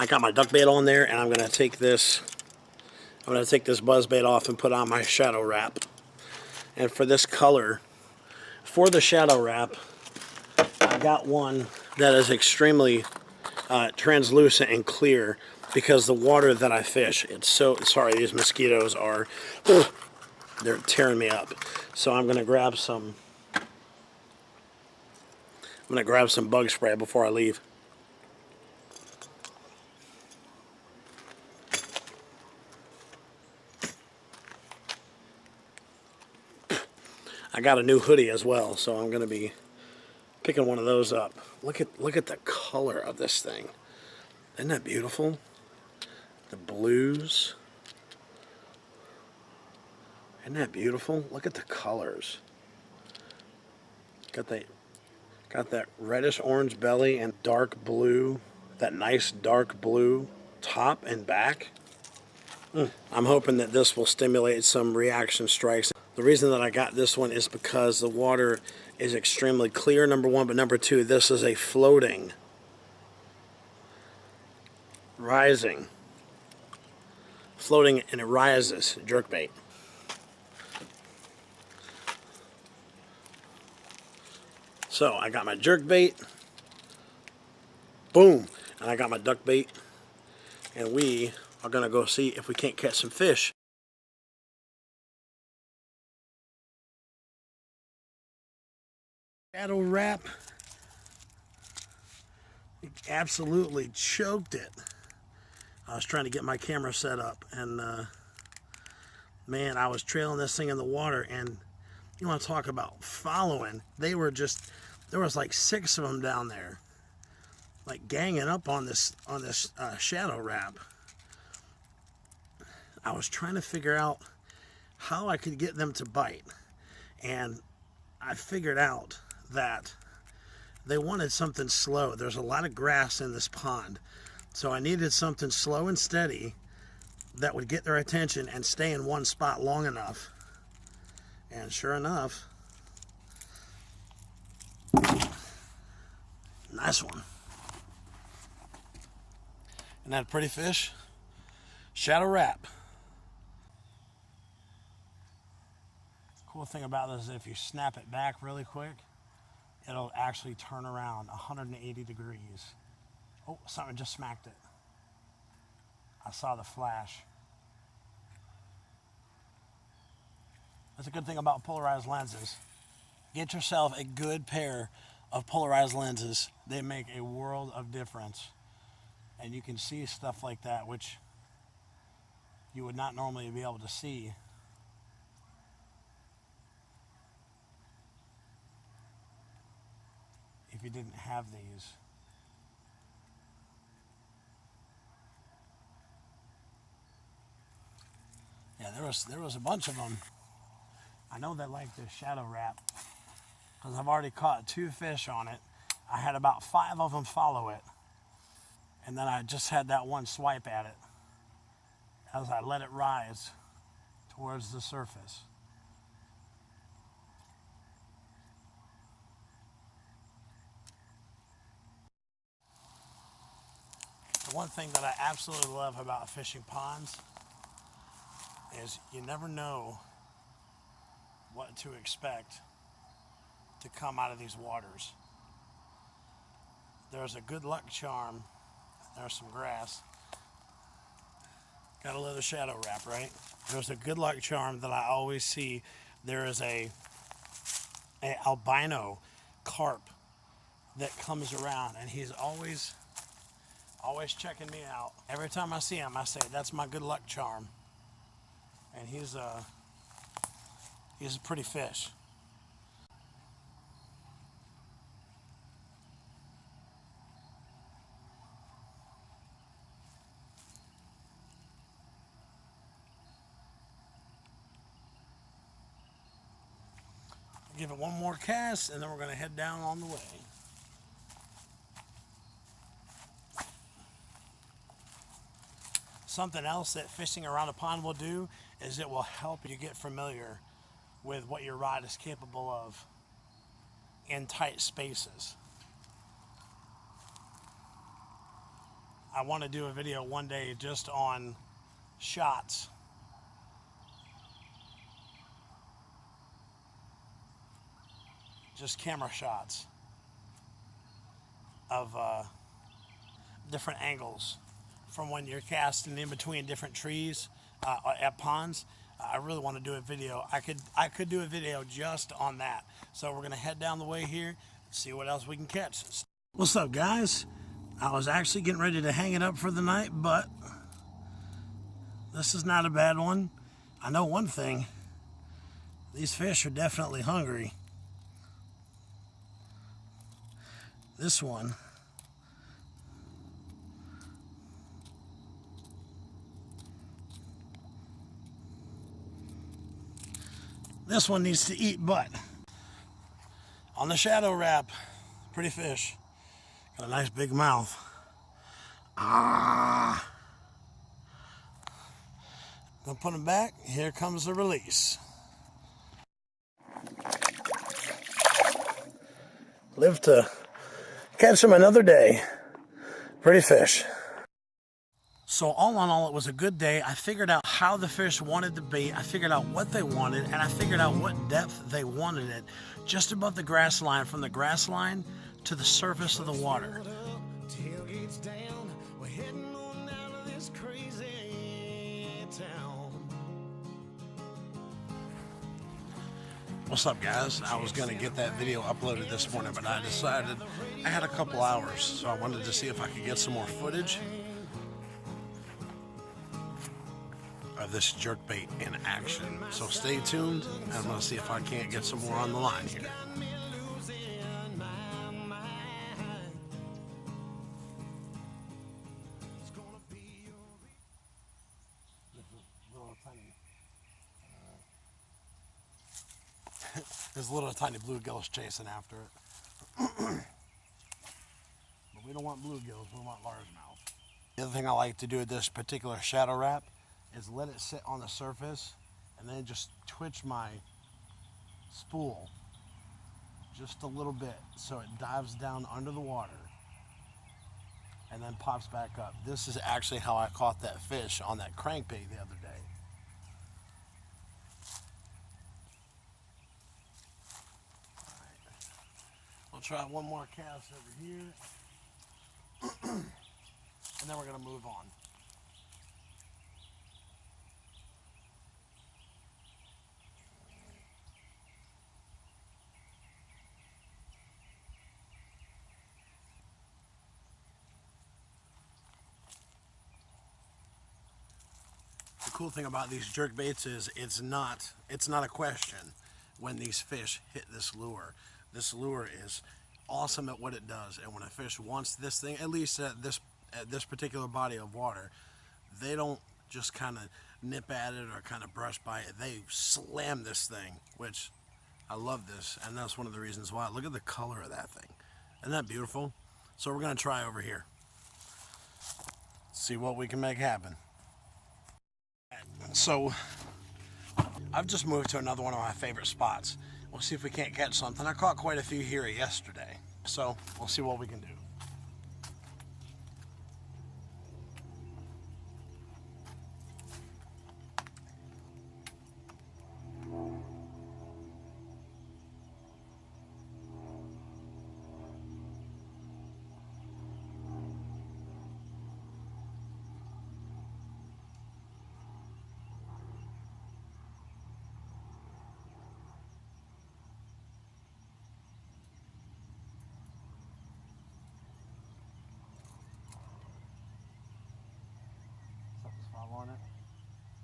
I got my duck bait on there, and I'm gonna take this buzz bait off and put on my shadow wrap. And for this color, for the shadow wrap, I got one that is extremely translucent and clear, because the water that I fish, it's so, sorry, these mosquitoes are, they're tearing me up. So I'm gonna grab some bug spray before I leave. I got a new hoodie as well, so I'm gonna be picking one of those up. Look at the color of this thing. Isn't that beautiful? The blues. Isn't that beautiful? Look at the colors. Got that reddish orange belly and dark blue, that nice dark blue top and back. I'm hoping that this will stimulate some reaction strikes. The reason that I got this one is because the water is extremely clear, number one, but number two, this is a floating, rising, floating, and it rises jerkbait. So I got my jerkbait, boom, and I got my duck bait, and we are gonna go see if we can't catch some fish. Shadow wrap, it absolutely choked it. I was trying to get my camera set up, and man, I was trailing this thing in the water, and you want to talk about following. They were just, there was like 6 of them down there, like ganging up on this shadow wrap. I was trying to figure out how I could get them to bite, and I figured out that they wanted something slow. There's a lot of grass in this pond, so I needed something slow and steady that would get their attention and stay in one spot long enough. And sure enough, nice one. Isn't that a pretty fish? Shadow wrap. Cool thing about this is if you snap it back really quick, it'll actually turn around 180 degrees. Oh, something just smacked it. I saw the flash. That's a good thing about polarized lenses. Get yourself a good pair of polarized lenses. They make a world of difference. And you can see stuff like that, which you would not normally be able to see. If you didn't have these. Yeah, there was a bunch of them. I know they like this shadow wrap because I've already caught 2 fish on it. I had about 5 of them follow it, and then I just had that one swipe at it as I let it rise towards the surface. The one thing that I absolutely love about fishing ponds is you never know what to expect to come out of these waters. There's a good luck charm. There's some grass. Gotta love the shadow wrap, right? There's a good luck charm that I always see. There is a albino carp that comes around, and he's always checking me out. Every time I see him, I say, that's my good luck charm. And he's a pretty fish. Give it one more cast, and then we're going to head down on the way. Something else that fishing around a pond will do is it will help you get familiar with what your rod is capable of in tight spaces. I want to do a video one day just on shots. Just camera shots of different angles from when you're casting in between different trees at ponds. I really want to do a video. I could do a video just on that. So we're gonna head down the way here, see what else we can catch. What's up, guys? I was actually getting ready to hang it up for the night, but this is not a bad one. I know one thing. These fish are definitely hungry. This one needs to eat, but on the shadow wrap, pretty fish. Got a nice big mouth. Ah. Gonna put him back. Here comes the release. Live to catch him another day. Pretty fish. So all in all, it was a good day. I figured out how the fish wanted the bait. I figured out what they wanted, and I figured out what depth they wanted it. Just above the grass line, from the grass line to the surface of the water. What's up, guys? I was gonna get that video uploaded this morning, but I decided I had a couple hours, so I wanted to see if I could get some more footage of this jerkbait in action. So stay tuned. I'm gonna see if I can't get some more on the line here. There's a little tiny bluegills chasing after it. But we don't want bluegills, we want largemouth. The other thing I like to do with this particular shadow wrap is let it sit on the surface and then just twitch my spool just a little bit so it dives down under the water and then pops back up. This is actually how I caught that fish on that crankbait the other day. We'll try one more cast over here, and then we're going to move on. The cool thing about these jerkbaits is it's not a question when these fish hit this lure. This lure is awesome at what it does, and when a fish wants this thing, at least at this particular body of water, they don't just kind of nip at it or kind of brush by it. They slam this thing, which I love this, and that's one of the reasons why. Look at the color of that thing. Isn't that beautiful? So we're going to try over here. See what we can make happen. So I've just moved to another one of my favorite spots. We'll see if we can't catch something. I caught quite a few here yesterday, so we'll see what we can do.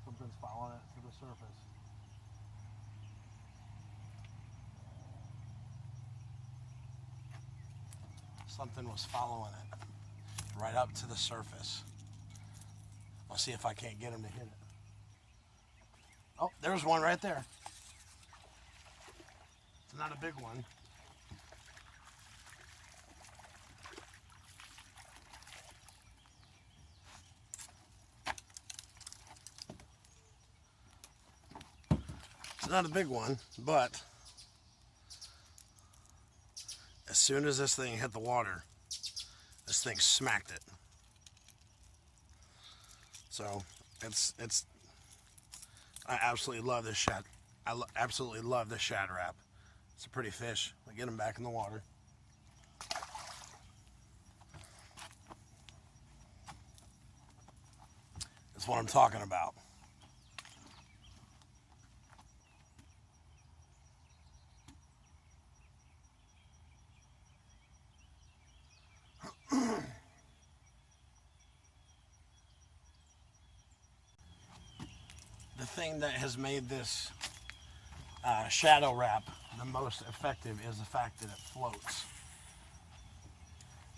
Something's following it to the surface. Something was following it right up to the surface. I'll see if I can't get him to hit it. Oh, there's one right there. It's not a big one. It's not a big one, but as soon as this thing hit the water, this thing smacked it. So I absolutely love this shad. Absolutely love this shad wrap. It's a pretty fish. I get him back in the water. That's what I'm talking about. The thing that has made this shadow wrap the most effective is the fact that it floats.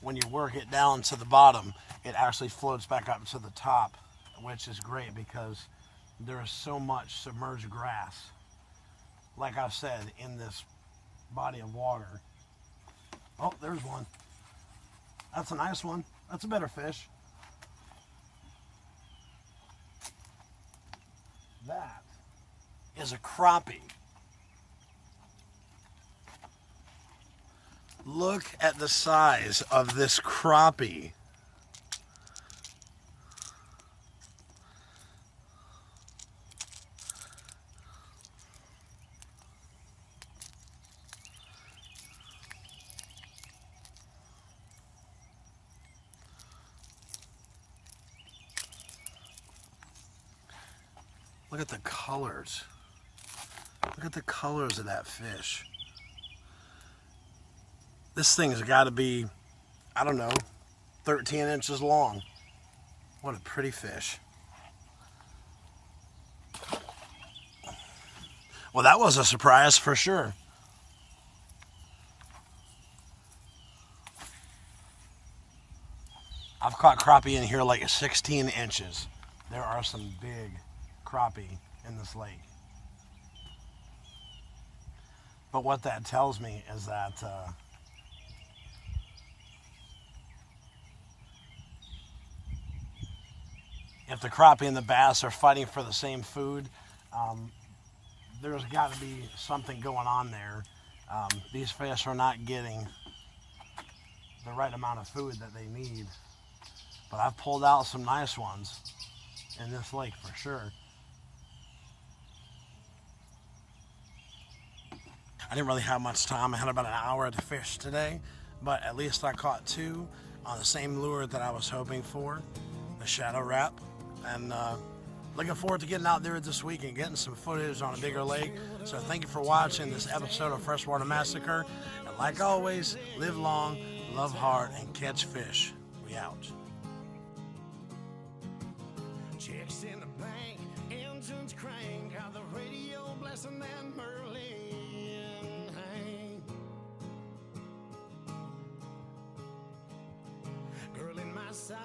When you work it down to the bottom, it actually floats back up to the top, which is great because there is so much submerged grass, like I've said, in this body of water. Oh, there's one. That's a nice one. That's a better fish. That is a crappie. Look at the size of this crappie. Look at the colors. Look at the colors of that fish. This thing's got to be, I don't know, 13 inches long. What a pretty fish. Well, that was a surprise for sure. I've caught crappie in here like 16 inches. There are some big crappie in this lake. But what that tells me is that if the crappie and the bass are fighting for the same food, there's got to be something going on there. These fish are not getting the right amount of food that they need. But I've pulled out some nice ones in this lake for sure. I didn't really have much time. I had about an hour to fish today, but at least I caught two on the same lure that I was hoping for, the shadow wrap. And looking forward to getting out there this week and getting some footage on a bigger lake. So thank you for watching this episode of Freshwater Massacre. And like always, live long, love hard, and catch fish. We out. Checks in the bank, engines crank, how the radio blessing and Merlin hang. Girl in my side.